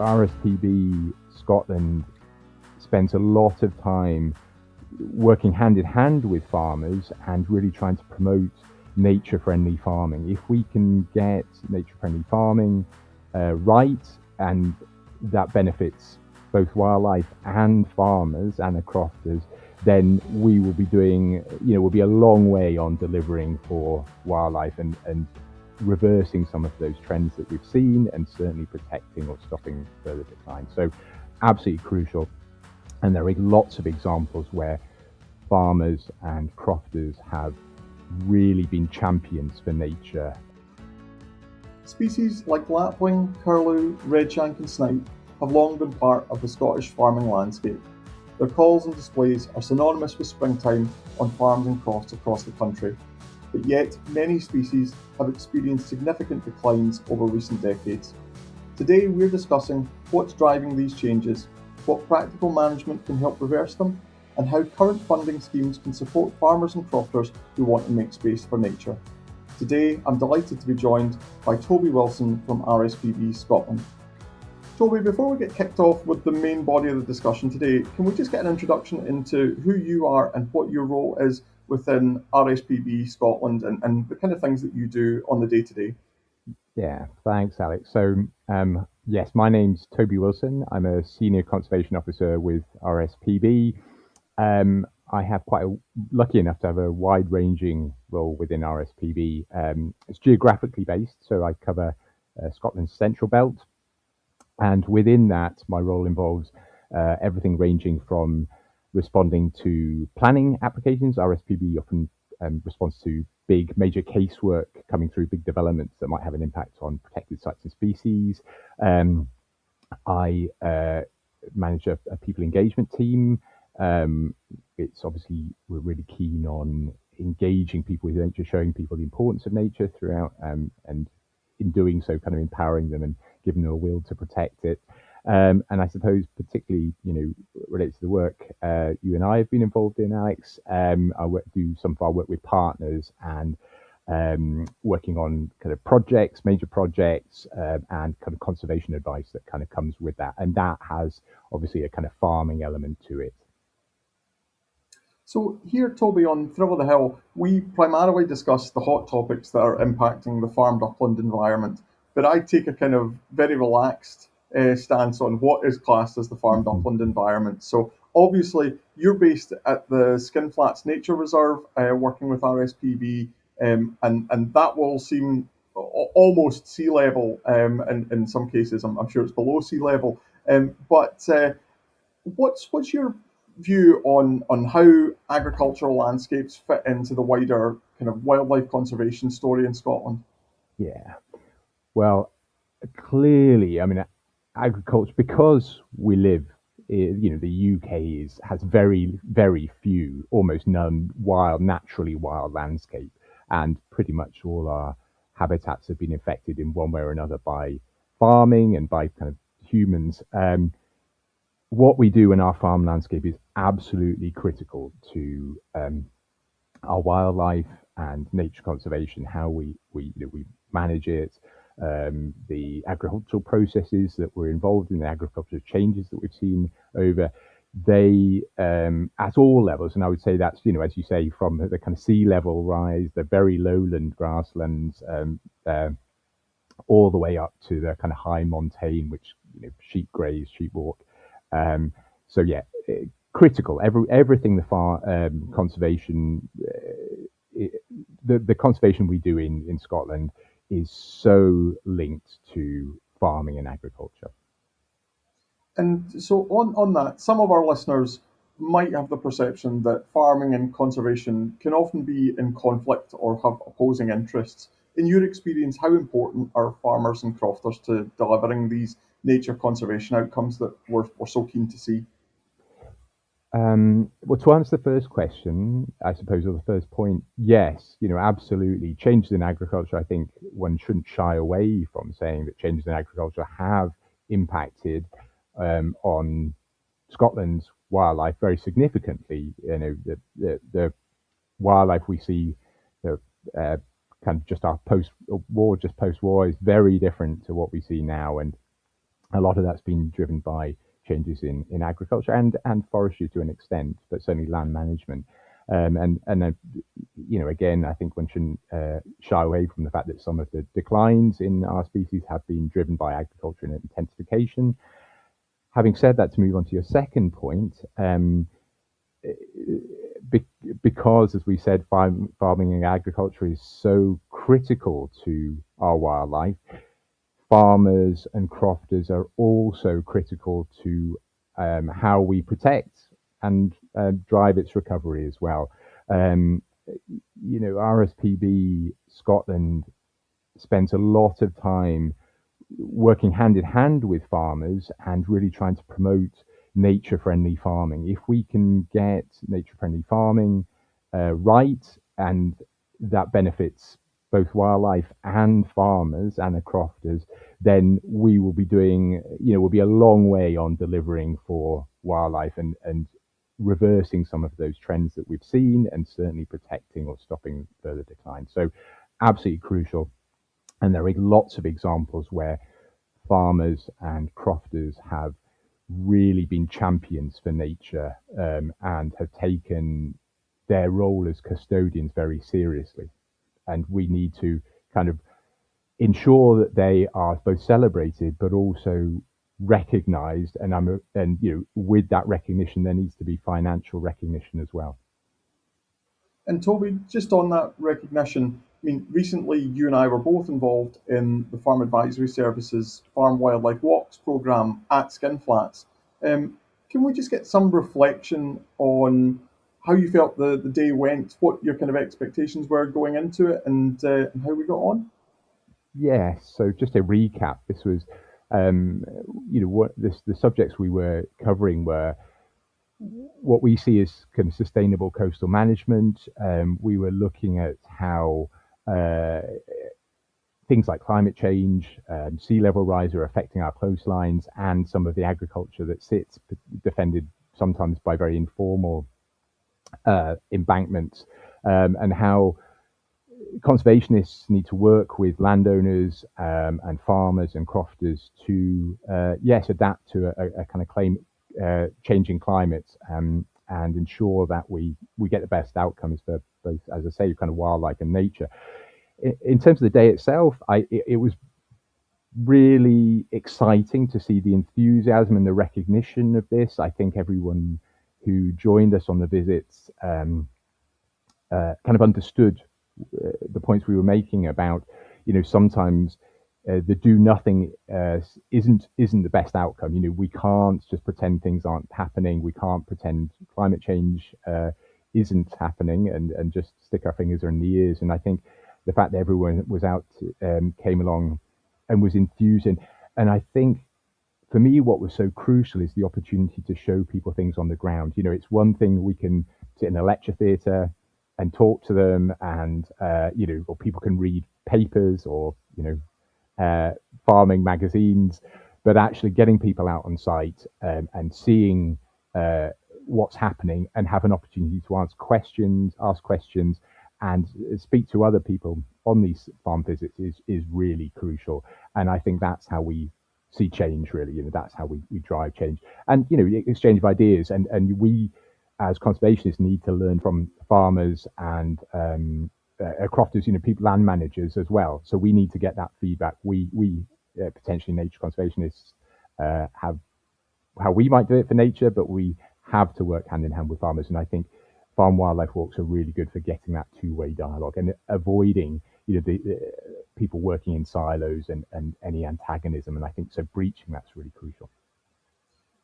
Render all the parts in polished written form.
RSPB Scotland spends a lot of time working hand in hand with farmers and really trying to promote nature-friendly farming. If we can get nature-friendly farming right, and that benefits both wildlife and farmers and the crofters, then we will be doing, we'll be a long way on delivering for wildlife and reversing some of those trends that we've seen, and certainly protecting or stopping further decline. So absolutely crucial. And there are lots of examples where farmers and crofters have really been champions for nature. Species like lapwing, curlew, redshank and snipe have long been part of the Scottish farming landscape. Their calls and displays are synonymous with springtime on farms and crofts across the country, but yet many species have experienced significant declines over recent decades. Today we're discussing what's driving these changes, what practical management can help reverse them, and how current funding schemes can support farmers and crofters who want to make space for nature. Today I'm delighted to be joined by Toby Wilson from RSPB Scotland. Toby, before we get kicked off with the main body of the discussion today, can we just get an introduction into who you are and what your role is within RSPB Scotland and the kind of things that you do on the day-to-day? Yeah, thanks, Alex. So, yes, my name's Toby Wilson. I'm a senior conservation officer with RSPB. I have lucky enough to have a wide-ranging role within RSPB. It's geographically based, so I cover Scotland's central belt. And within that, my role involves everything ranging from responding to planning applications. RSPB often responds to big major casework coming through, big developments that might have an impact on protected sites and species. I manage a people engagement team. It's obviously, we're really keen on engaging people with nature, showing people the importance of nature throughout, and in doing so, kind of empowering them and giving them a will to protect it. And I suppose particularly, related to the work you and I have been involved in, Alex, I do some of our work with partners and working on kind of projects, major projects, and kind of conservation advice that kind of comes with that. And that has obviously a kind of farming element to it. So here, Toby, on Thrill of the Hill, we primarily discuss the hot topics that are impacting the farmed upland environment, but I take a kind of very relaxed stance on what is classed as the farmed upland environment. So obviously, you're based at the Skinflats Nature Reserve, working with RSPB, and that will seem almost sea level, in some cases. I'm sure it's below sea level. But what's your view on how agricultural landscapes fit into the wider kind of wildlife conservation story in Scotland? Yeah, well, clearly, I mean, agriculture, because we live, the UK has very, very few, almost none, naturally wild landscape, and pretty much all our habitats have been affected in one way or another by farming and by kind of humans. What we do in our farm landscape is absolutely critical to our wildlife and nature conservation, how we manage it, the agricultural processes that we're involved in, the agricultural changes that we've seen over, they at all levels, and I would say that's, as you say, from the kind of sea level rise, the very lowland grasslands, all the way up to the kind of high montane, which sheep graze, sheep walk. So yeah, critical. Everything the conservation, the conservation we do in Scotland is so linked to farming and agriculture. And so on that, some of our listeners might have the perception that farming and conservation can often be in conflict or have opposing interests. In your experience, how important are farmers and crofters to delivering these nature conservation outcomes that we're so keen to see? Well, to answer the first question, I suppose, or the first point, yes, absolutely. Changes in agriculture, I think one shouldn't shy away from saying that changes in agriculture have impacted on Scotland's wildlife very significantly. The wildlife we see, kind of just post-war is very different to what we see now, and A lot of that's been driven by changes in agriculture and forestry to an extent, but certainly land management. And then, again, I think one shouldn't shy away from the fact that some of the declines in our species have been driven by agriculture and intensification. Having said that, to move on to your second point, because, as we said, farming and agriculture is so critical to our wildlife, farmers and crofters are also critical to how we protect and drive its recovery as well. Um, RSPB Scotland spends a lot of time working hand in hand with farmers and really trying to promote nature friendly farming. If we can get nature friendly farming right, and that benefits both wildlife and farmers and the crofters, then we will be doing, we'll be a long way on delivering for wildlife and reversing some of those trends that we've seen and certainly protecting or stopping further decline. So, absolutely crucial. And there are lots of examples where farmers and crofters have really been champions for nature, and have taken their role as custodians very seriously. And we need to kind of ensure that they are both celebrated but also recognized. And with that recognition, there needs to be financial recognition as well. And Toby, just on that recognition, I mean, recently you and I were both involved in the Farm Advisory Services Farm Wildlife Walks programme at Skinflats. Can we just get some reflection on how you felt the day went, what your kind of expectations were going into it, and how we got on? Yes. So just a recap. This was, what the subjects we were covering were what we see as kind of sustainable coastal management. We were looking at how things like climate change, sea level rise are affecting our coastlines, and some of the agriculture that sits defended sometimes by very informal embankments, and how conservationists need to work with landowners, and farmers and crofters to yes, adapt to a kind of changing climate, and ensure that we get the best outcomes for both, as I say, kind of wildlife and nature. In terms of the day itself, it was really exciting to see the enthusiasm and the recognition of this. I think everyone who joined us on the visits kind of understood the points we were making about, sometimes the do nothing isn't the best outcome. We can't just pretend things aren't happening. We can't pretend climate change isn't happening and just stick our fingers in the ears. And I think the fact that everyone was out, came along and was enthused. And I think for me, what was so crucial is the opportunity to show people things on the ground. It's one thing we can sit in a lecture theatre and talk to them, and or people can read papers or farming magazines, but actually getting people out on site, and seeing what's happening and have an opportunity to ask questions, and speak to other people on these farm visits is really crucial. And I think that's how we see change, really. That's how we drive change, and exchange of ideas, and we as conservationists need to learn from farmers and crofters, people, land managers as well. So we need to get that feedback. We potentially nature conservationists have how we might do it for nature, but we have to work hand in hand with farmers. And I think farm wildlife walks are really good for getting that two-way dialogue and avoiding the people working in silos and any antagonism. And I think so breaching that's really crucial.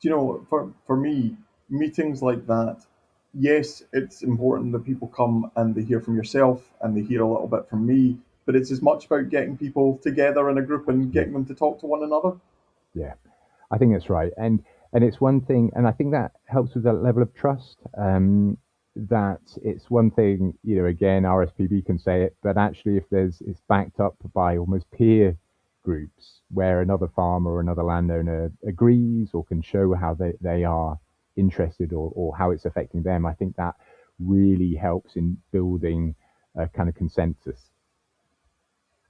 For me, meetings like that, yes, it's important that people come and they hear from yourself and they hear a little bit from me, but it's as much about getting people together in a group and Yeah. getting them to talk to one another. Yeah, I think that's right, and it's one thing, and I think that helps with that level of trust. That it's one thing, again, RSPB can say it, but actually, if it's backed up by almost peer groups where another farmer or another landowner agrees or can show how they are interested, or how it's affecting them, I think that really helps in building a kind of consensus.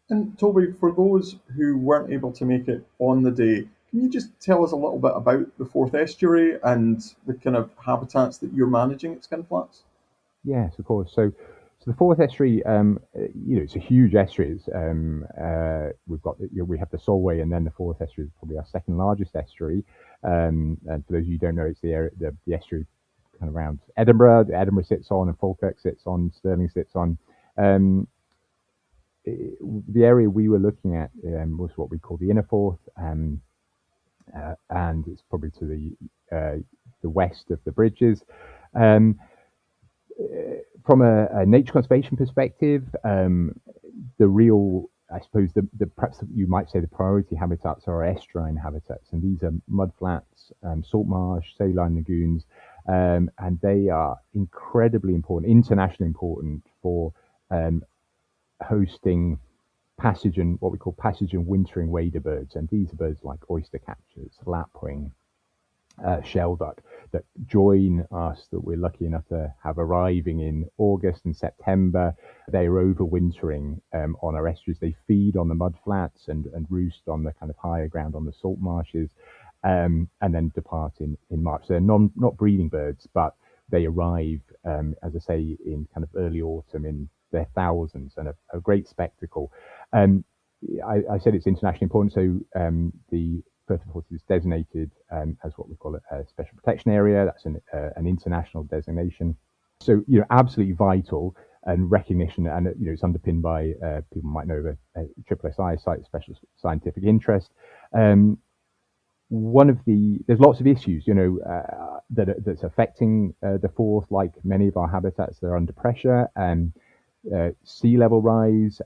And Toby, for those who weren't able to make it on the day, Can you just tell us a little bit about the Forth Estuary and the kind of habitats that you're managing at Skinflats? Yes, of course. So the Forth Estuary, it's a huge estuary. We've got, we have the Solway, and then the Forth Estuary is probably our second largest estuary. And for those of you who don't know, it's the area, the estuary kind of around Edinburgh. Edinburgh sits on, and Falkirk sits on, Stirling sits on. Um, the area we were looking at was what we call the Inner Forth, and it's probably to the west of the bridges. Um, from a nature conservation perspective, the real, I suppose, the perhaps you might say the priority habitats are estuarine habitats, and these are mudflats, salt marsh, saline lagoons, and they are incredibly important, internationally important for hosting passage and what we call passage and wintering wader birds, and these are birds like oyster catchers, lapwing, shelduck that join us, that we're lucky enough to have arriving in August and September. They are overwintering on our estuaries. They feed on the mudflats and roost on the kind of higher ground on the salt marshes, and then depart in March. So they're not breeding birds, but they arrive, as I say, in kind of early autumn in their thousands, and a great spectacle. I said it's internationally important, so the Firth of Forth is designated as what we call a special protection area. That's an international designation. So, absolutely vital, and recognition, and it's underpinned by people might know the SSSI, Site of Special Scientific Interest. There's lots of issues, that's affecting the Forth. Like many of our habitats, they're under pressure, and sea level rise,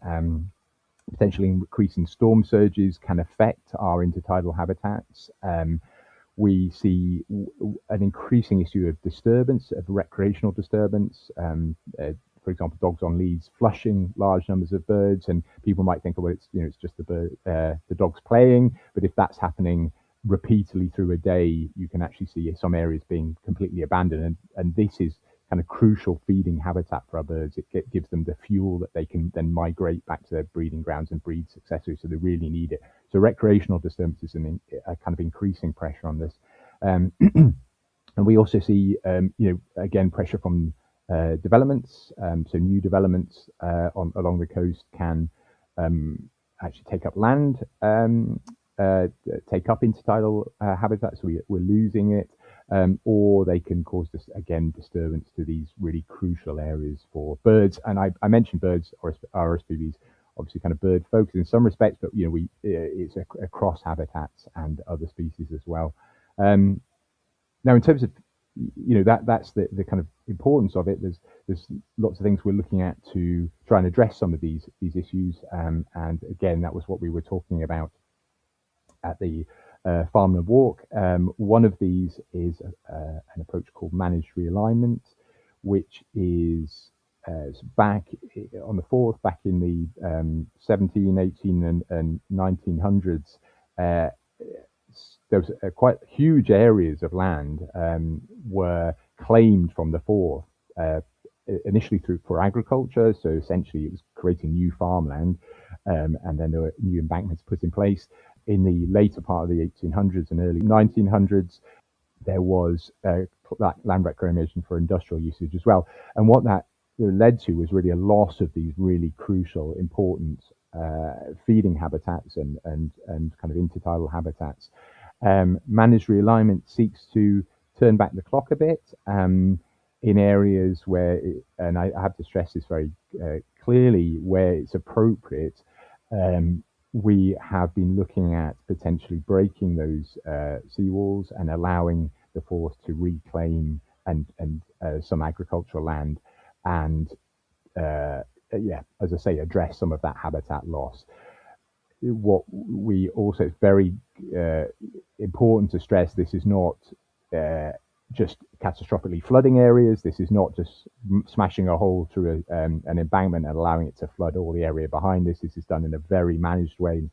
potentially increasing storm surges can affect our intertidal habitats. We see an increasing issue of disturbance, of recreational disturbance. For example, dogs on leads flushing large numbers of birds, and people might think, well, it's just the dogs playing. But if that's happening repeatedly through a day, you can actually see some areas being completely abandoned, and this is kind of crucial feeding habitat for our birds. It gives them the fuel that they can then migrate back to their breeding grounds and breed successfully, so they really need it. So recreational disturbance is a kind of increasing pressure on this. And we also see, again, pressure from developments. So new developments along the coast can actually take up land, take up intertidal habitats, so we're losing it. Or they can cause this, again, disturbance to these really crucial areas for birds. And I mentioned birds, or RSPBs, obviously kind of bird focused in some respects, but it's across habitats and other species as well. Now, in terms of that's the kind of importance of it. There's lots of things we're looking at to try and address some of these issues. And again, that was what we were talking about at the farmland walk. One of these is an approach called managed realignment, which is back on the Forth, back in the 17, 18, and 1900s. There was quite huge areas of land were claimed from the Forth, initially for agriculture. So essentially, it was creating new farmland, and then there were new embankments put in place. In the later part of the 1800s and early 1900s, there was land reclamation for industrial usage as well. And what that led to was really a loss of these really crucial, important feeding habitats and kind of intertidal habitats. Managed realignment seeks to turn back the clock a bit in areas where, and I have to stress this very clearly, where it's appropriate. We have been looking at potentially breaking those seawalls and allowing the Forth to reclaim and some agricultural land, and as I say, address some of that habitat loss. What we also, it's very important to stress, this is not just catastrophically flooding areas. This is not just smashing a hole through an embankment and allowing it to flood all the area behind this. This is done in a very managed way,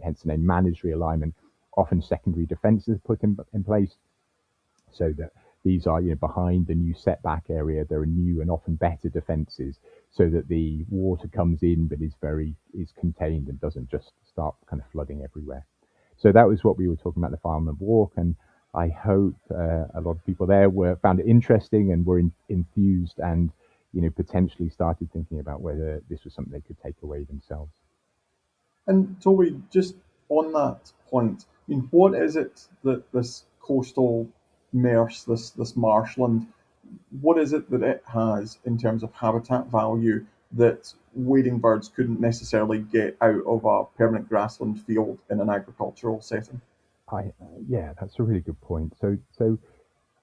hence the name managed realignment. Often secondary defences put in place, so that these are behind the new setback area. There are new and often better defences, so that the water comes in but is contained and doesn't just start kind of flooding everywhere. So that was what we were talking about, the farmland walk, and I hope a lot of people there found it interesting and were enthused, and potentially started thinking about whether this was something they could take away themselves. And Toby, just on that point, I mean, what is it that this coastal merse, this marshland, what is it that it has in terms of habitat value that wading birds couldn't necessarily get out of a permanent grassland field in an agricultural setting? Yeah, that's a really good point. So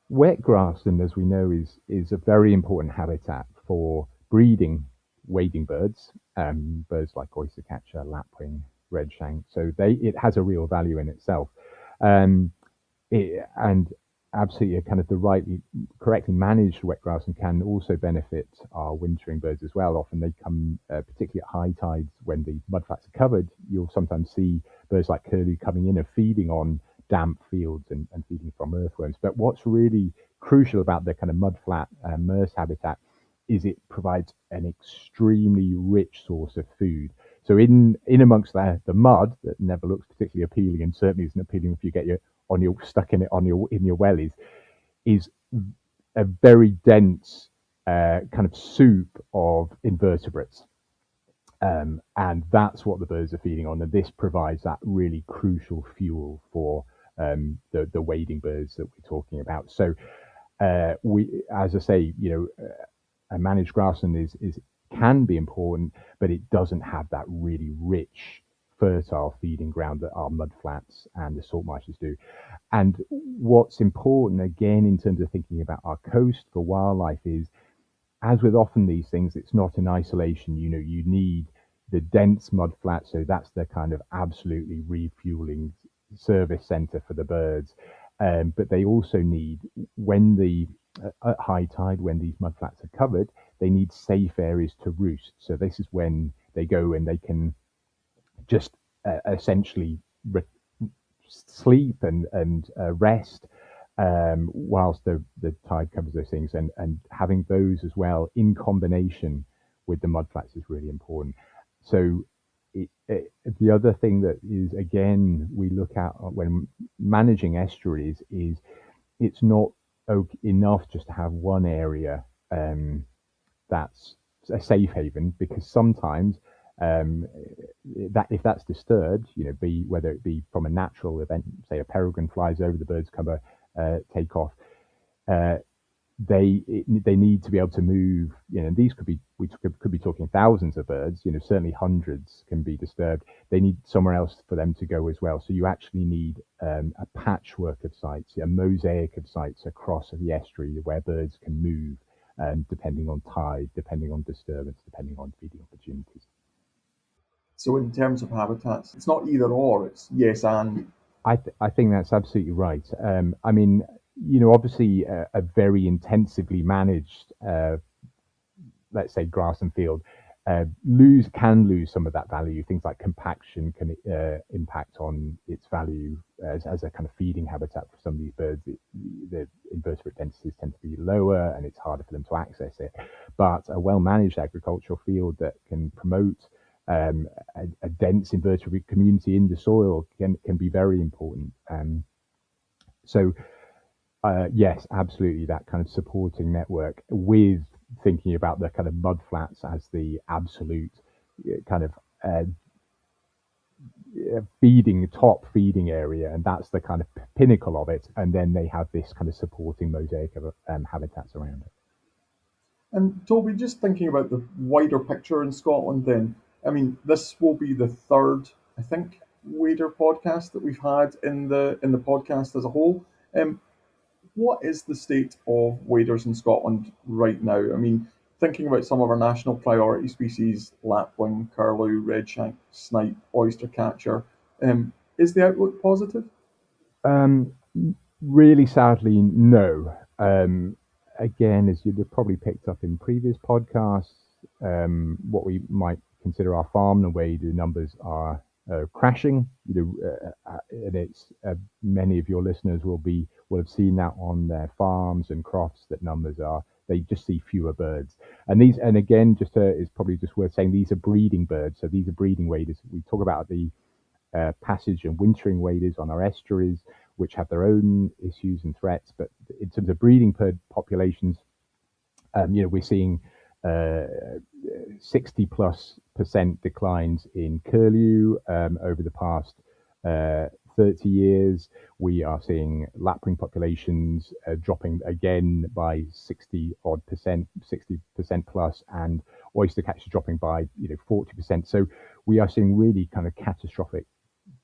wet grassland, as we know, is a very important habitat for breeding wading birds, birds like oystercatcher, lapwing, redshank. So it has a real value in itself. Um, and absolutely kind of correctly managed wet grassland can also benefit our wintering birds as well. Often they come, particularly at high tides when the mudflats are covered, you'll sometimes see birds like curlew coming in and feeding on damp fields and feeding from earthworms. But what's really crucial about the kind of mudflat merce habitat is it provides an extremely rich source of food. So in amongst the mud that never looks particularly appealing, and certainly isn't appealing if you get your stuck in it in your wellies, is a very dense kind of soup of invertebrates. And that's what the birds are feeding on, and this provides that really crucial fuel for the wading birds that we're talking about. So as I say, a managed grassland is can be important, but it doesn't have that really rich, fertile feeding ground that our mudflats and the salt marshes do. And what's important, again, in terms of thinking about our coast for wildlife is, as with often these things, it's not in isolation. You need the dense mudflat, so that's the kind of absolutely refueling service center for the birds. But they also need, at high tide, when these mudflats are covered, they need safe areas to roost. So this is when they go and they can just essentially sleep and rest whilst the tide covers those things, and having those as well in combination with the mudflats is really important. So the other thing that is, again, we look at when managing estuaries is it's not enough just to have one area that's a safe haven, because sometimes that if that's disturbed, whether it be from a natural event, say a peregrine flies over, the birds come take off, they need to be able to move. These could be talking thousands of birds. Certainly hundreds can be disturbed. They need somewhere else for them to go as well. So you actually need a patchwork of sites, a mosaic of sites across the estuary where birds can move, depending on tide, depending on disturbance, depending on feeding opportunities. So in terms of habitats, it's not either or; it's yes and. I think that's absolutely right. I mean, obviously a very intensively managed, let's say, grass and field, can lose some of that value. Things like compaction can impact on its value as a kind of feeding habitat for some of these birds. The invertebrate densities tend to be lower, and it's harder for them to access it. But a well-managed agricultural field that can promote a dense invertebrate community in the soil can be very important. So yes, absolutely, that kind of supporting network, with thinking about the kind of mudflats as the absolute kind of top feeding area, and that's the kind of pinnacle of it. And then they have this kind of supporting mosaic of habitats around it. And Toby, just thinking about the wider picture in Scotland, then, I mean, this will be the third, I think, wader podcast that we've had in the podcast as a whole. What is the state of waders in Scotland right now? I mean, thinking about some of our national priority species, lapwing, curlew, redshank, snipe, oystercatcher, is the outlook positive? Really sadly, no. Again, as you'd have probably picked up in previous podcasts, what we might consider our farm and wader numbers are crashing. And it's many of your listeners will have seen that on their farms and crofts, that numbers they just see fewer birds. And again, it's probably just worth saying, these are breeding birds. So these are breeding waders. We talk about the passage and wintering waders on our estuaries, which have their own issues and threats. But in terms of breeding populations, we're seeing 60+% declines in curlew over the past 30 years. We are seeing lapwing populations dropping again by 60% plus, and oyster catches dropping by 40%. So we are seeing really kind of catastrophic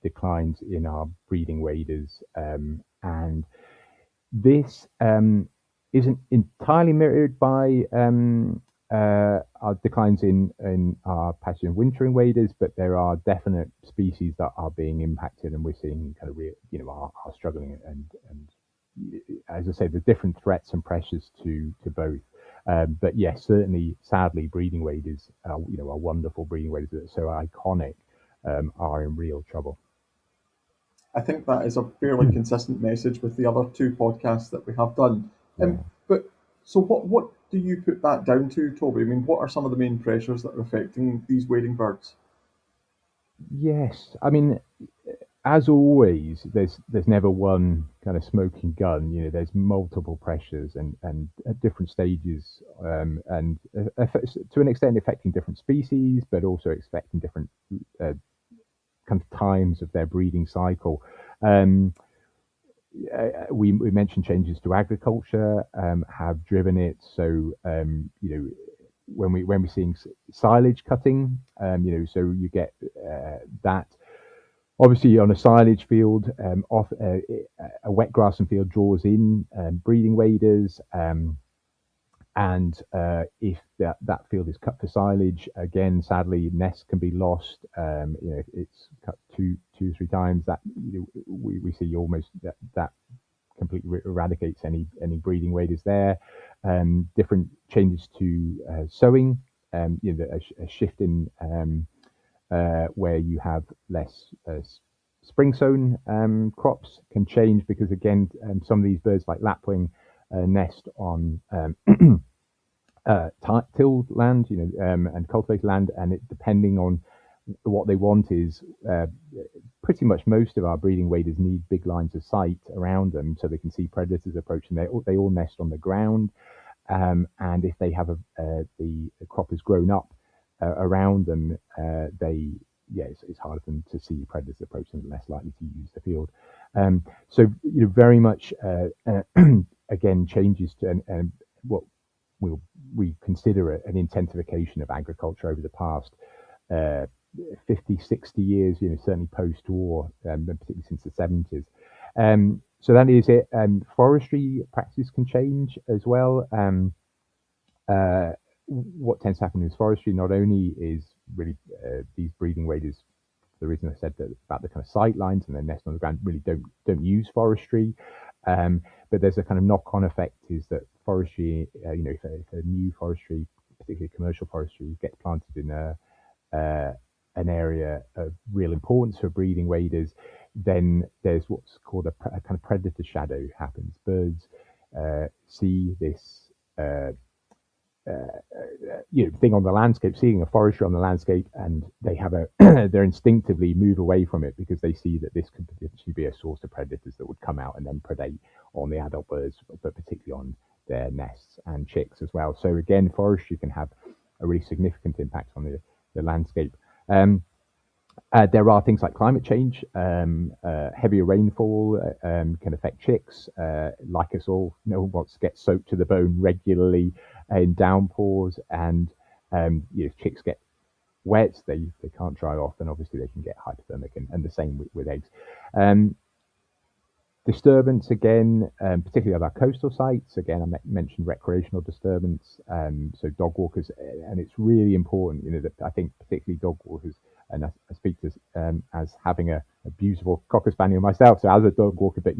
declines in our breeding waders, and this isn't entirely mirrored by our declines in our passage and wintering waders, but there are definite species that are being impacted, and we're seeing kind of are struggling. And as I say, there's different threats and pressures to both. But yes, certainly, sadly, breeding waders, our wonderful breeding waders that are so iconic, are in real trouble. I think that is a fairly consistent message with the other two podcasts that we have done. But so what do you put that down to, Toby? I mean, what are some of the main pressures that are affecting these wading birds? Yes, I mean, as always, there's never one kind of smoking gun. There's multiple pressures and at different stages, and to an extent affecting different species, but also affecting different kind of times of their breeding cycle. We mentioned changes to agriculture have driven it. So when we're seeing silage cutting, so you get that. Obviously, on a silage field, a wet grassland field draws in breeding waders. And if that field is cut for silage, again, sadly, nests can be lost. If it's cut two, 3 times, that we see almost that completely eradicates any breeding waders there. Different changes to sowing, a shift in where you have less spring sown crops can change, because again, some of these birds like lapwing nest on tilled land, and cultivated land, and it depending on what they want is pretty much most of our breeding waders need big lines of sight around them so they can see predators approaching. They all nest on the ground, and if they have the crop has grown up around them, it's harder for them to see predators approaching, less likely to use the field. So very much again changes to what we consider an intensification of agriculture over the past 50, 60 years, certainly post-war, particularly since the 70s. So that is it. Forestry practices can change as well. What tends to happen is forestry not only is really these breeding waders, the reason I said that about the kind of sight lines and their nest on the ground, really don't use forestry. But there's a kind of knock-on effect is that forestry, if a new forestry, particularly commercial forestry, gets planted in an area of real importance for breeding waders, then there's what's called a kind of predator shadow happens. Birds see this thing on the landscape, seeing a forestry on the landscape, and they have they instinctively move away from it because they see that this could potentially be a source of predators that would come out and then predate on the adult birds, but particularly on their nests and chicks as well. So again, forestry can have a really significant impact on the landscape. There are things like climate change, heavier rainfall can affect chicks. Like us all, no one wants to get soaked to the bone regularly in downpours, and if chicks get wet, they can't dry off, and obviously they can get hypothermic, and the same with eggs. Disturbance again, particularly at our coastal sites. Again, I mentioned recreational disturbance, so dog walkers, and it's really important, that I think particularly dog walkers, and I speak to as having a beautiful cocker spaniel myself, so as a dog walker, but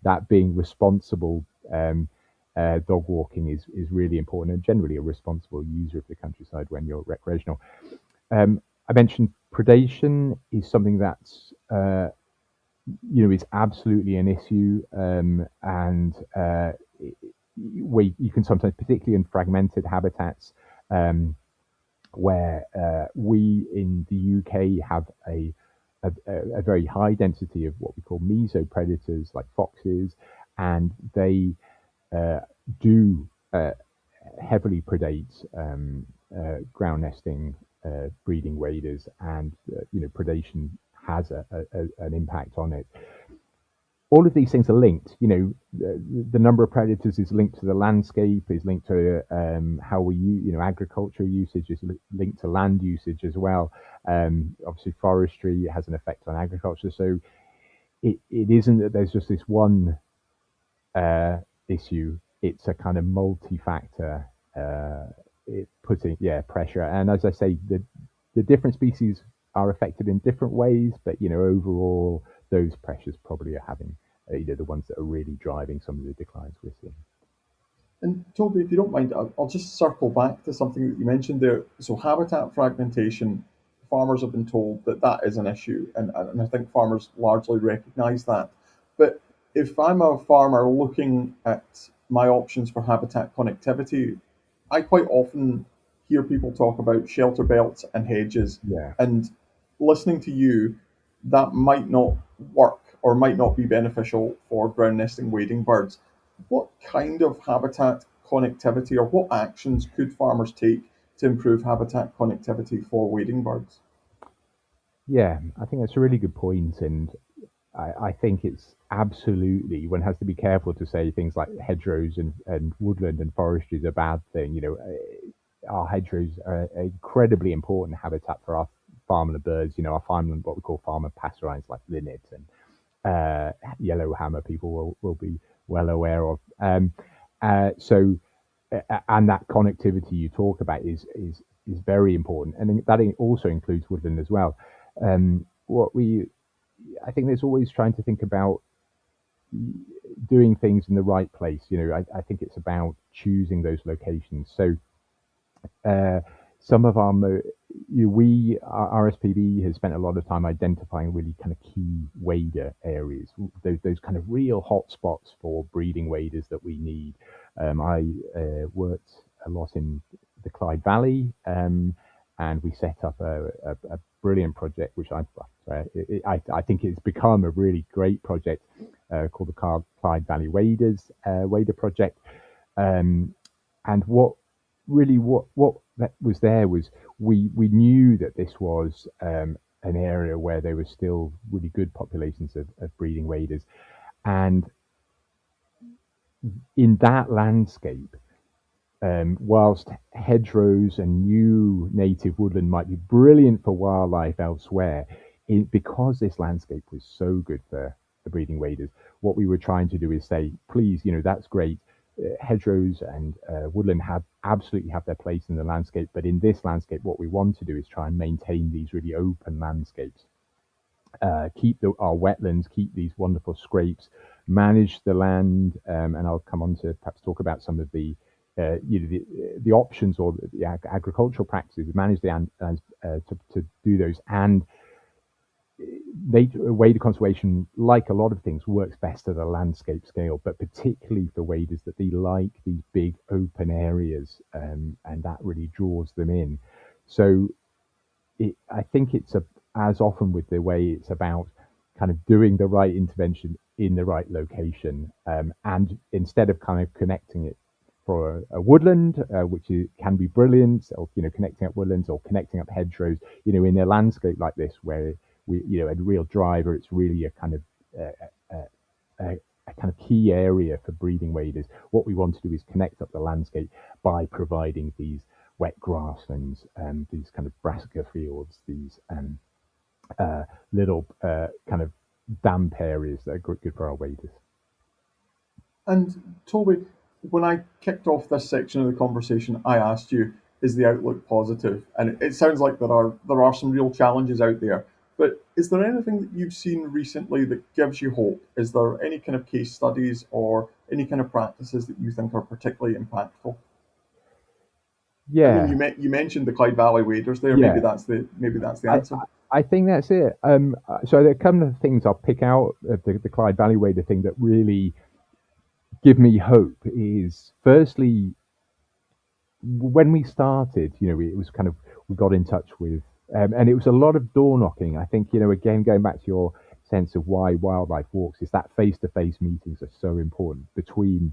that being responsible dog walking is really important, and generally a responsible user of the countryside when you're recreational. I mentioned predation is something that's is absolutely an issue, and you can sometimes, particularly in fragmented habitats, where we in the UK have a a very high density of what we call mesopredators like foxes, and they uh, do heavily predate ground nesting breeding waders, and predation has an impact on it. All of these things are linked. The number of predators is linked to the landscape, is linked to how we use, agricultural usage is linked to land usage as well. Obviously, forestry has an effect on agriculture. So it isn't that there's just this one uh, issue. It's a kind of multi-factor. It putting pressure, and as I say, the different species are affected in different ways, but overall, those pressures probably are having the ones that are really driving some of the declines we're seeing. And Toby, if you don't mind, I'll just circle back to something that you mentioned there. So habitat fragmentation, farmers have been told that that is an issue, and I think farmers largely recognise that. But if I'm a farmer looking at my options for habitat connectivity, I quite often hear people talk about shelter belts and hedges, Yeah. and listening to you, that might not work or might not be beneficial for ground nesting wading birds. What kind of habitat connectivity or what actions could farmers take to improve habitat connectivity for wading birds? Yeah, I think that's a really good point, and I think it's absolutely one has to be careful to say things like hedgerows and woodland and forestry is a bad thing. Our hedgerows are incredibly important habitat for our farmland birds. Our farmland, what we call farmer passerines like linnet and yellow hammer, people will be well aware of. And that connectivity you talk about is very important, and that also includes woodland as well. What we I think there's always trying to think about doing things in the right place. I think it's about choosing those locations. So uh, some of our our RSPB has spent a lot of time identifying really kind of key wader areas, those kind of real hotspots for breeding waders that we need. I worked a lot in the Clyde Valley, and we set up a brilliant project, which I think it's become a really great project called the Clyde Valley Wader Project. Um, and what that was there was we knew that this was an area where there were still really good populations of breeding waders, and in that landscape, whilst hedgerows and new native woodland might be brilliant for wildlife elsewhere, because this landscape was so good for the breeding waders, what we were trying to do is say, please, that's great. Hedgerows and woodland absolutely have their place in the landscape, but in this landscape, what we want to do is try and maintain these really open landscapes, keep our wetlands, keep these wonderful scrapes, manage the land, and I'll come on to perhaps talk about some of the options or the agricultural practices, manage the land to do those. And wader conservation, like a lot of things, works best at a landscape scale, but particularly for waders that they like these big open areas, and that really draws them in. So I think as often with the way it's about kind of doing the right intervention in the right location, and instead of kind of connecting it for a woodland, can be brilliant, or connecting up woodlands or connecting up hedgerows, in a landscape like this where a real driver, it's really a kind of a kind of key area for breeding waders. What we want to do is connect up the landscape by providing these wet grasslands, these kind of brassica fields, these little kind of damp areas that are good for our waders. And Toby, when I kicked off this section of the conversation, I asked you, is the outlook positive? And it sounds like there are some real challenges out there. But is there anything that you've seen recently that gives you hope? Is there any kind of case studies or any kind of practices that you think are particularly impactful? I mean, Yeah, you mentioned the Clyde Valley waders there. yeah. Maybe that's the I, answer. I think that's it. So there are a couple of things I'll pick out of the Clyde Valley Wader thing that really give me hope is firstly, when we started, it was kind of, we got in touch with And it was a lot of door knocking. I think, again, going back to your sense of why wildlife walks, is that face to face meetings are so important between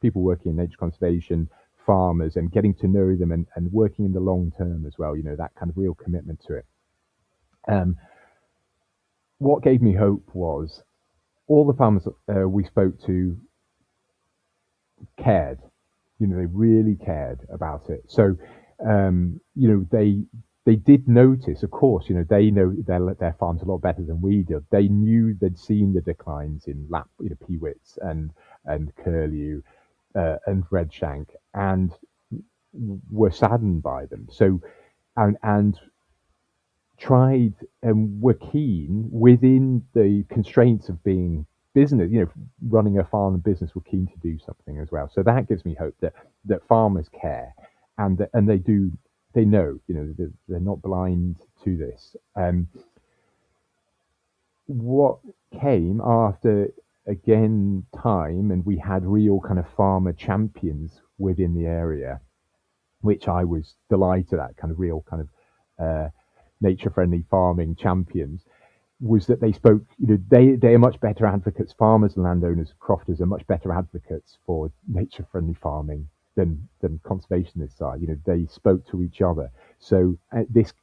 people working in nature conservation, farmers, and getting to know them, and working in the long term as well, that kind of real commitment to it. What gave me hope was all the farmers we spoke to cared. They really cared about it. So, they did notice, of course. They know their farms a lot better than we did. They knew they'd seen the declines in peewits and curlew and redshank, and were saddened by them. So, and tried and were keen within the constraints of being business, running a farm and business, were keen to do something as well. So that gives me hope that farmers care, and they know, they're not blind to this. What came after, again, time, and we had real kind of farmer champions within the area, which I was delighted at, kind of real kind of nature-friendly farming champions, was that they spoke, they are much better advocates. Farmers and landowners, crofters, are much better advocates for nature-friendly farming than conservationists are. They spoke to each other. So this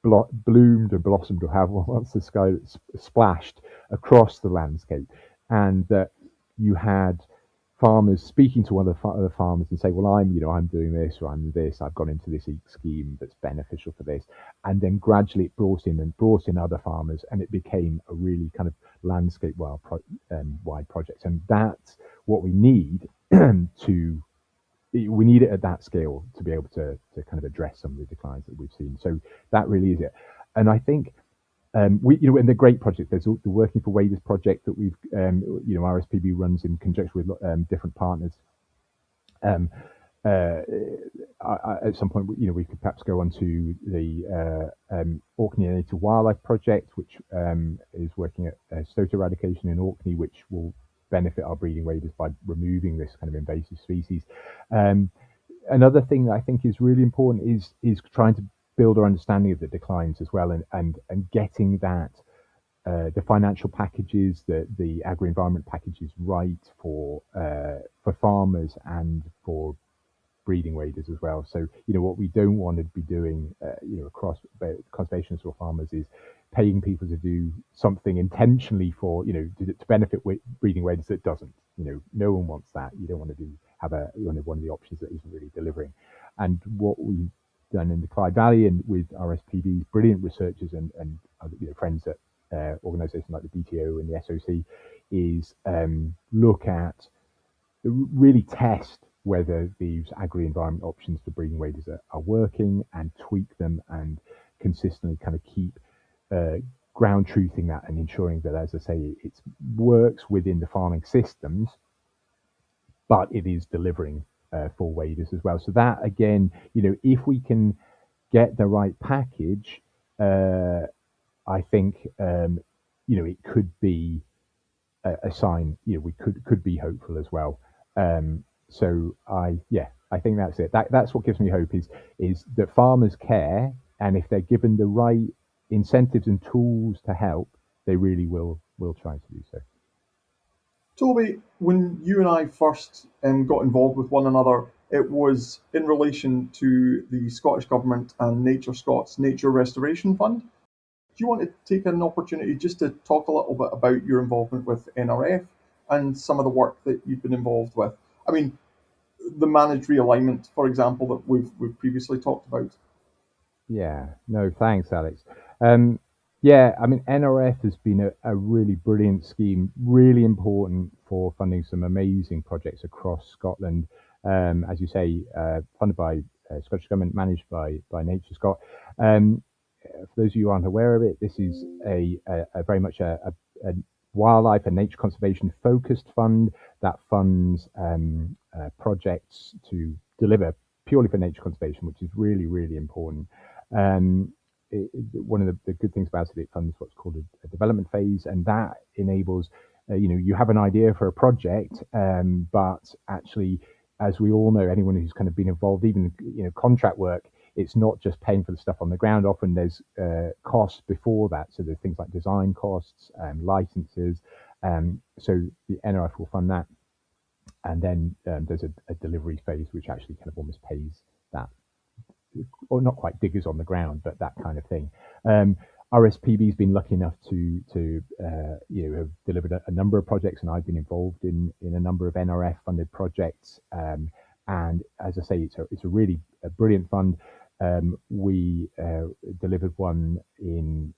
bloomed and blossomed, or however once the sky splashed across the landscape, and that you had farmers speaking to other farmers and say, well, I'm doing this, or I'm this, I've gone into this scheme that's beneficial for this. And then gradually it brought in other farmers, and it became a really kind of landscape wide project. And that's what we need we need it at that scale to be able to kind of address some of the declines that we've seen. So that really is it. And I think in the great project, there's the Working for Waders project that we've, RSPB runs in conjunction with different partners. At some point, we could perhaps go on to the Orkney Native Wildlife Project, which is working at stoat eradication in Orkney, which will benefit our breeding waders by removing this kind of invasive species. Another thing that I think is really important is trying to build our understanding of the declines as well, and getting that the financial packages, the agri-environment packages right for farmers and for breeding waders as well. So what we don't want to be doing across conservationists or farmers is paying people to do something intentionally for to benefit breeding waders that doesn't. No one wants that. You don't want to have one of the options that isn't really delivering. And what we've done in the Clyde Valley and with RSPB's brilliant researchers and friends at organisations like the BTO and the SOC is look at, really test whether these agri-environment options for breeding waders are working, and tweak them, and consistently kind of keep ground truthing that, and ensuring that, as I say, it works within the farming systems, but it is delivering for waders as well. So that, again, if we can get the right package, I think it could be a sign. We could be hopeful as well. So I think that's it. That's what gives me hope is that farmers care, and if they're given the right incentives and tools to help, they really will try to do so. Toby, when you and I first got involved with one another, it was in relation to the Scottish Government and Nature Scots Nature Restoration Fund. Do you want to take an opportunity just to talk a little bit about your involvement with NRF and some of the work that you've been involved with? I mean, the managed realignment, for example, that we've previously talked about. Yeah, no, thanks, Alex. I mean, NRF has been a really brilliant scheme, really important for funding some amazing projects across Scotland. As you say, funded by Scottish Government, managed by Nature Scot. For those of you who aren't aware of it, this is a very much a wildlife and nature conservation focused fund that funds projects to deliver purely for nature conservation, which is really, really important. One of the good things about it funds what's called a development phase, and that enables, you have an idea for a project, but actually, as we all know, anyone who's kind of been involved, even contract work, it's not just paying for the stuff on the ground. Often there's costs before that. So there's things like design costs, licenses. So the NRF will fund that. And then there's a delivery phase, which actually kind of almost pays that, or not quite diggers on the ground, but that kind of thing. RSPB has been lucky enough to have delivered a number of projects, and I've been involved in a number of NRF funded projects. And as I say, it's a really brilliant fund. We delivered one in.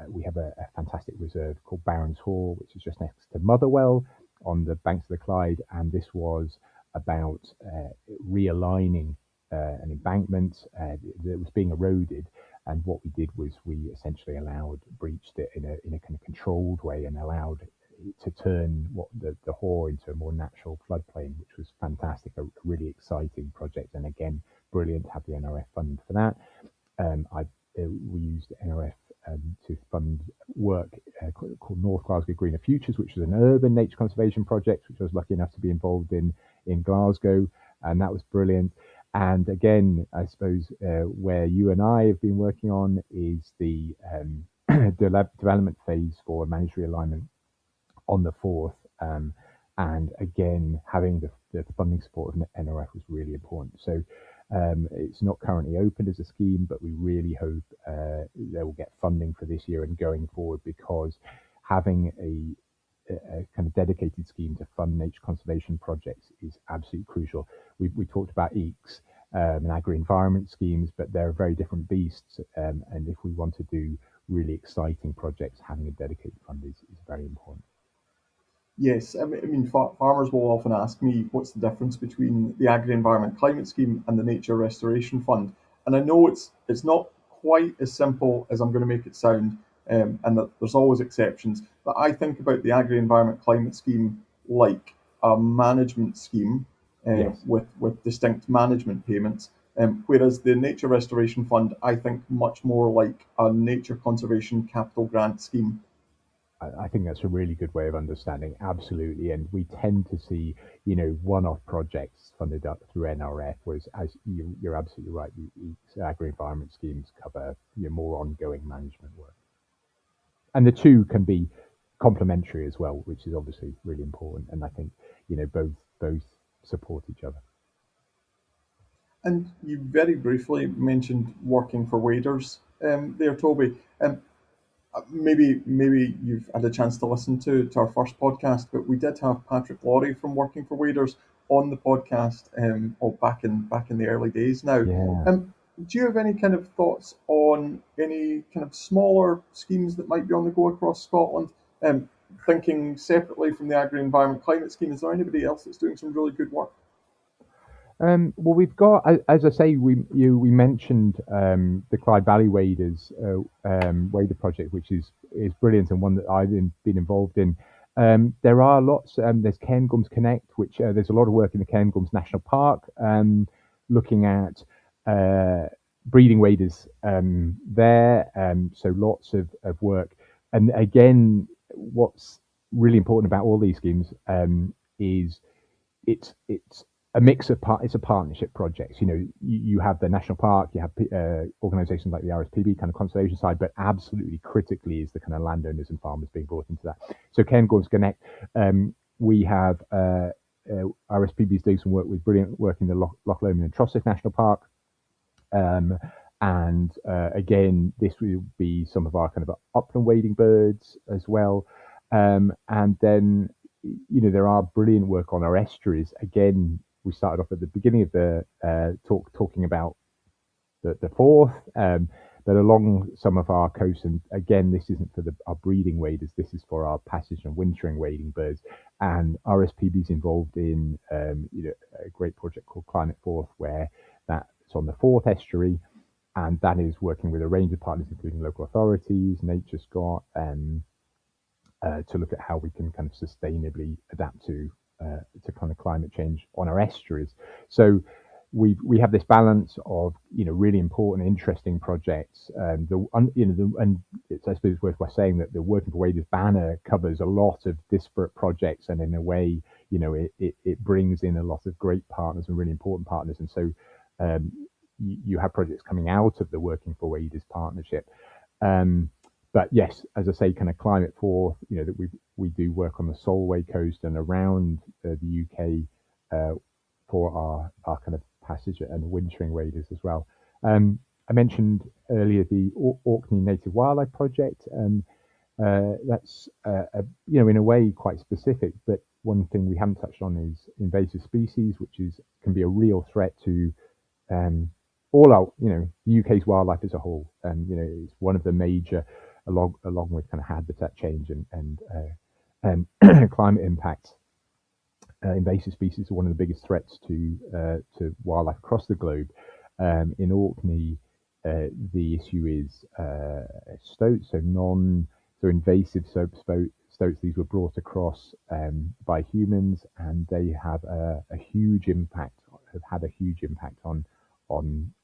We have a fantastic reserve called Barron's Hall, which is just next to Motherwell on the banks of the Clyde, and this was about realigning an embankment that was being eroded. And what we did was we essentially breached it in a kind of controlled way and allowed it to turn the Haw into a more natural floodplain, which was fantastic, a really exciting project. And again, brilliant to have the NRF fund for that. We used NRF to fund work called North Glasgow Greener Futures, which was an urban nature conservation project, which I was lucky enough to be involved in Glasgow, and that was brilliant. And again, I suppose where you and I have been working on is the development phase for managed realignment on the Forth. And again, having the funding support of NRF was really important. So it's not currently open as a scheme, but we really hope they will get funding for this year and going forward, because having a kind of dedicated scheme to fund nature conservation projects is absolutely crucial. We talked about EECs and agri-environment schemes, but they're very different beasts. And if we want to do really exciting projects, having a dedicated fund is very important. Yes, I mean, farmers will often ask me what's the difference between the Agri-Environment Climate Scheme and the Nature Restoration Fund, and I know it's not quite as simple as I'm going to make it sound, and that there's always exceptions. But I think about the Agri-Environment Climate Scheme like a management scheme Yes. with distinct management payments, whereas the Nature Restoration Fund I think much more like a nature conservation capital grant scheme. I think that's a really good way of understanding. Absolutely. And we tend to see, one-off projects funded up through NRF, whereas as you're absolutely right, the agri-environment schemes cover more ongoing management work. And the two can be complementary as well, which is obviously really important. And I think, both support each other. And you very briefly mentioned working for waders there, Toby. Maybe you've had a chance to listen to our first podcast, but we did have Patrick Laurie from Working for Waders on the podcast back in the early days now. Yeah. Do you have any kind of thoughts on any kind of smaller schemes that might be on the go across Scotland? Thinking separately from the Agri-Environment Climate Scheme, is there anybody else that's doing some really good work? Well, we've got, as I say, we mentioned the Clyde Valley Waders Wader project, which is brilliant and one that I've been involved in. There are lots. There's Cairngorms Connect, which there's a lot of work in the Cairngorms National Park, looking at breeding waders there. So lots of work. And again, what's really important about all these schemes is it's a mix of it's a partnership projects. You have the national park, you have organisations like the RSPB kind of conservation side, but absolutely critically is the kind of landowners and farmers being brought into that. So Cairngorms Connect, we have RSPB's doing some work with brilliant work in the Loch Lomond and Trossach National Park. And again, this will be some of our kind of upland wading birds as well. And then, there are brilliant work on our estuaries. Again, we started off at the beginning of the talking about the Forth, but along some of our coasts, and again, this isn't for our breeding waders, this is for our passage and wintering wading birds. And RSPB is involved in a great project called Climate Forth, where that's on the Forth estuary, and that is working with a range of partners, including local authorities, Nature Scot, to look at how we can kind of sustainably adapt to kind of climate change on our estuaries. So we have this balance of really important, interesting projects. And it's, I suppose, worth saying that the Working for Waders banner covers a lot of disparate projects, and in a way, it brings in a lot of great partners and really important partners. And so you have projects coming out of the Working for Waders partnership. Um, but yes, as I say, kind of climate forth, that we do work on the Solway coast and around the UK for our kind of passage and wintering waders as well. I mentioned earlier the Orkney Native Wildlife Project. That's in a way quite specific, but one thing we haven't touched on is invasive species, which can be a real threat to all our the UK's wildlife as a whole. It's one of the major, along with kind of habitat change and climate impacts. Invasive species are one of the biggest threats to wildlife across the globe. In Orkney, the issue is stoats, so invasive stoats. These were brought across by humans, and they have a huge impact. Have had a huge impact on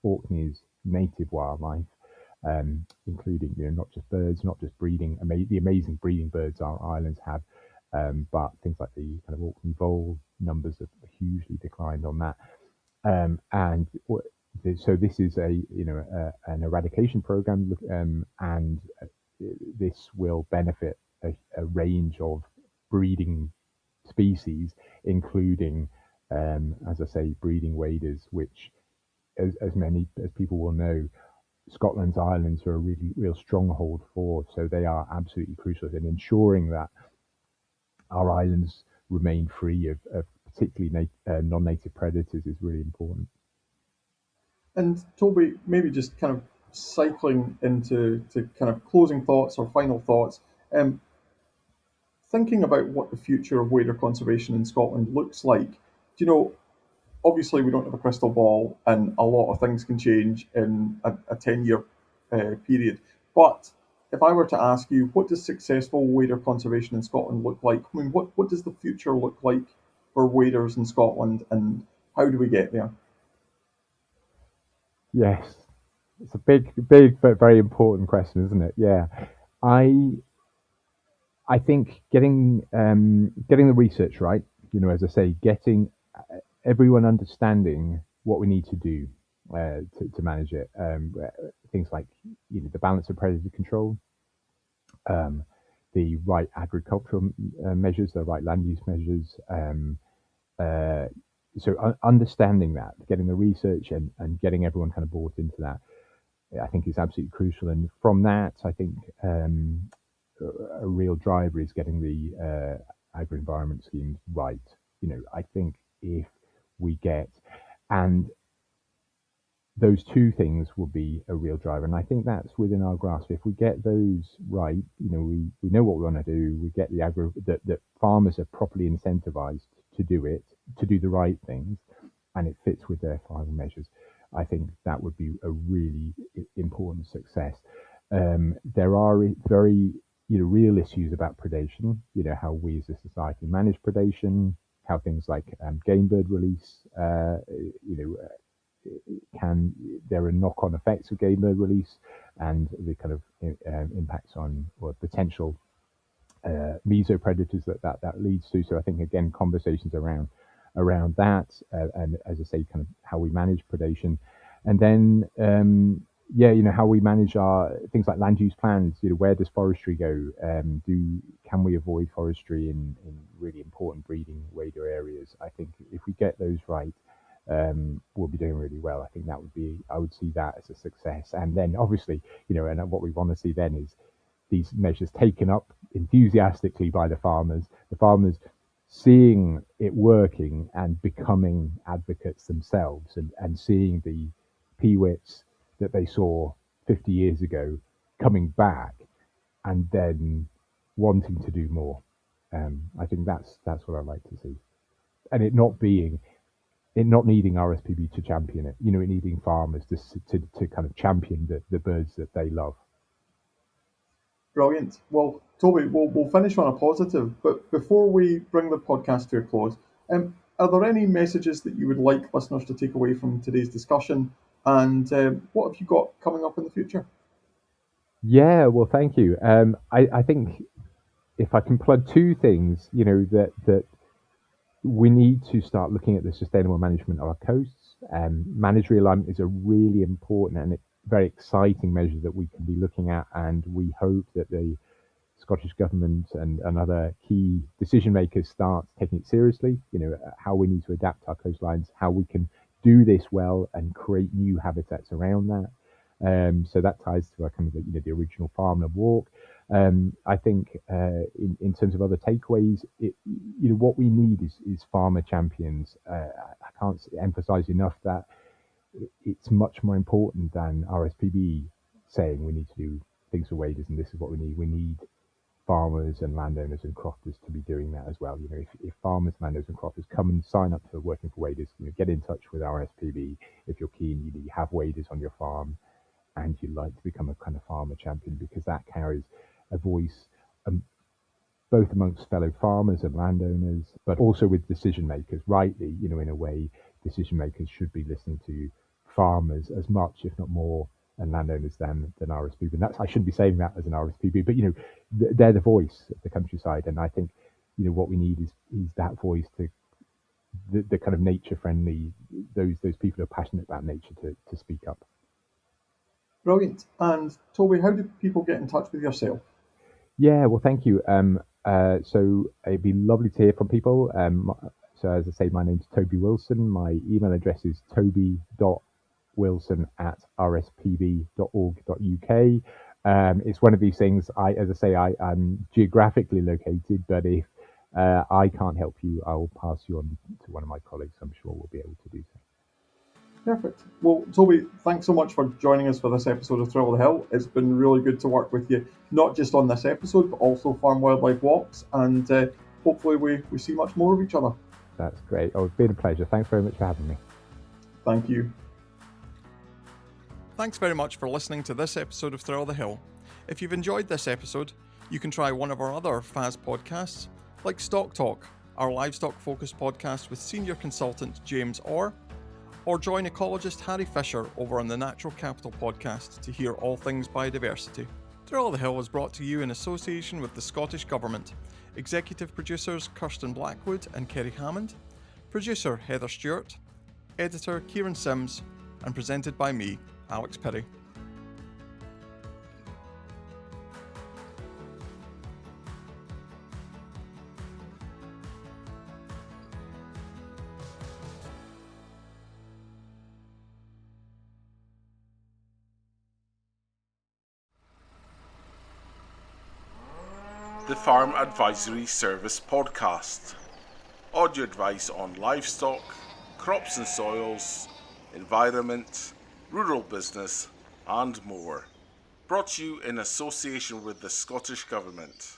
Orkney's native wildlife, including not just birds, not just breeding, the amazing breeding birds our islands have, but things like the kind of Orkney vole numbers have hugely declined on that. And so this is an eradication program, and this will benefit a range of breeding species, including, as I say, breeding waders, which, as many as people will know, Scotland's islands are a real stronghold for. So they are absolutely crucial in ensuring that our islands remain free of particularly non-native predators is really important. And Toby, maybe just kind of cycling into kind of closing thoughts or final thoughts. Thinking about what the future of wader conservation in Scotland looks like, obviously we don't have a crystal ball and a lot of things can change in a 10-year period. But if I were to ask you, what does successful wader conservation in Scotland look like? I mean, what does the future look like for waders in Scotland, and how do we get there? Yes, it's a big but very important question, isn't it? Yeah, I I think getting the research right, as I say, getting everyone understanding what we need to do to manage it. Things like the balance of predator control, um, the right agricultural measures, the right land use measures. Uh, Understanding that, getting the research and getting everyone kind of bought into that, I think is absolutely crucial. And from that, I think a real driver is getting the agro-environment schemes right. I think if we get, and those two things will be a real driver. And I think that's within our grasp. If we get those right, we know what we want to do. We get that farmers are properly incentivized to do it, to do the right things, and it fits with their final measures. I think that would be a really important success. There are very real issues about predation. How we as a society manage predation, how things like game bird release, there are knock-on effects of game bird release and the kind of impacts on or potential meso predators that leads to. So I think again conversations around that, and as I say, kind of how we manage predation, and then how we manage our things like land use plans. Where does forestry go? Can we avoid forestry in really important breeding wader areas? I think if we get those right, we'll be doing really well. I think I would see that as a success. And then obviously, and what we want to see then is these measures taken up enthusiastically by the farmers seeing it working and becoming advocates themselves, and seeing the peewits that they saw 50 years ago coming back and then wanting to do more. I think that's what I'd like to see. And it not needing RSPB to champion it, it needing farmers to kind of champion the birds that they love. Brilliant. Well, Toby, we'll finish on a positive, but before we bring the podcast to a close, are there any messages that you would like listeners to take away from today's discussion? And what have you got coming up in the future? Yeah, well, thank you. I think if I can plug two things, that we need to start looking at the sustainable management of our coasts. Mandatory alignment is a really important and very exciting measure that we can be looking at, and we hope that the Scottish Government and other key decision makers start taking it seriously. How we need to adapt our coastlines, how we can do this well and create new habitats around that. So that ties to our kind of the original farmland walk. I think in terms of other takeaways, what we need is farmer champions. I can't emphasize enough that it's much more important than RSPB saying we need to do things for waders and this is what we need. We need farmers and landowners and crofters to be doing that as well. If farmers, landowners and crofters come and sign up for working for waders, get in touch with RSPB if you're keen. You have waders on your farm and you'd like to become a kind of farmer champion, because that carries a voice both amongst fellow farmers and landowners, but also with decision makers. Rightly, in a way, decision makers should be listening to farmers as much, if not more, and landowners than RSPB. And I shouldn't be saying that as an RSPB, but they're the voice of the countryside. And I think what we need is that voice to the kind of nature friendly, those people who are passionate about nature to speak up. Brilliant. And Toby, how do people get in touch with yourself? Yeah, well, thank you. So it'd be lovely to hear from people. So as I say, my name's Toby Wilson. My email address is toby.wilson@rspb.org.uk. It's one of these things. I'm geographically located, but if I can't help you, I will pass you on to one of my colleagues. I'm sure we'll be able to do so. Perfect. Well, Toby, thanks so much for joining us for this episode of Thrill of the Hill. It's been really good to work with you, not just on this episode, but also Farm Wildlife Walks, and hopefully we see much more of each other. That's great. Oh, it's been a pleasure. Thanks very much for having me. Thank you. Thanks very much for listening to this episode of Thrill of the Hill. If you've enjoyed this episode, you can try one of our other FAS podcasts, like Stock Talk, our livestock-focused podcast with senior consultant James Orr, or join ecologist Harry Fisher over on the Natural Capital podcast to hear all things biodiversity. Thrill of the Hill is brought to you in association with the Scottish Government. Executive producers Kirsten Blackwood and Kerry Hammond, producer Heather Stewart, editor Kieran Sims, and presented by me, Alex Perry. The Farm Advisory Service Podcast. Audio advice on livestock, crops and soils, environment, rural business, and more. Brought to you in association with the Scottish Government.